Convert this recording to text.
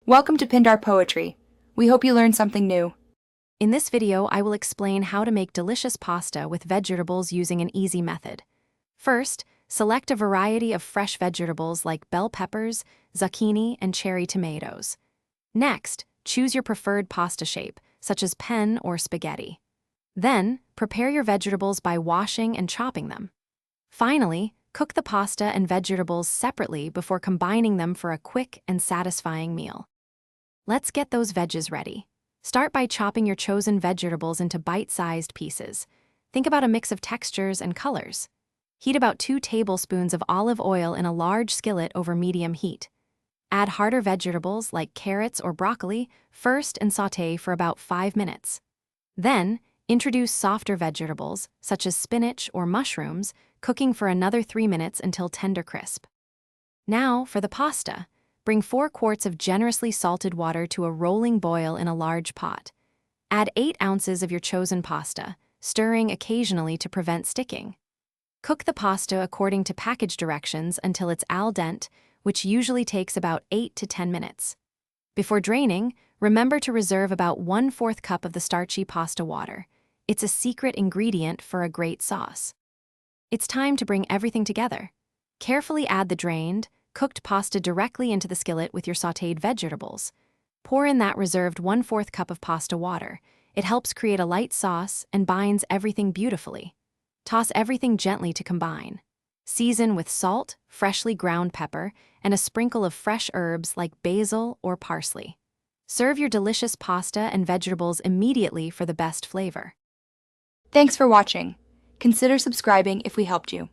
Welcome to Pindar Poetry. We hope you learned something new. In this video, I will explain how to make delicious pasta with vegetables using an easy method. First, select a variety of fresh vegetables like bell peppers, zucchini, and cherry tomatoes. Next, choose your preferred pasta shape, such as pen or spaghetti. Then, prepare your vegetables by washing and chopping them. Finally, cook the pasta and vegetables separately before combining them for a quick and satisfying meal. Let's get those veggies ready. Start by chopping your chosen vegetables into bite-sized pieces. Think about a mix of textures and colors. Heat about 2 tablespoons of olive oil in a large skillet over medium heat. Add harder vegetables like carrots or broccoli first and sauté for about 5 minutes. Then, introduce softer vegetables, such as spinach or mushrooms, cooking for another 3 minutes until tender crisp. Now, for the pasta. Bring 4 quarts of generously salted water to a rolling boil in a large pot. Add 8 ounces of your chosen pasta, stirring occasionally to prevent sticking. Cook the pasta according to package directions until it's al dente, which usually takes about 8 to 10 minutes. Before draining, remember to reserve about 1/4 cup of the starchy pasta water. It's a secret ingredient for a great sauce. It's time to bring everything together. Carefully add the drained, cooked pasta directly into the skillet with your sautéed vegetables. Pour in that reserved 1/4 cup of pasta water. It helps create a light sauce and binds everything beautifully. Toss everything gently to combine. Season with salt, freshly ground pepper, and a sprinkle of fresh herbs like basil or parsley. Serve your delicious pasta and vegetables immediately for the best flavor. Thanks for watching. Consider subscribing if we helped you.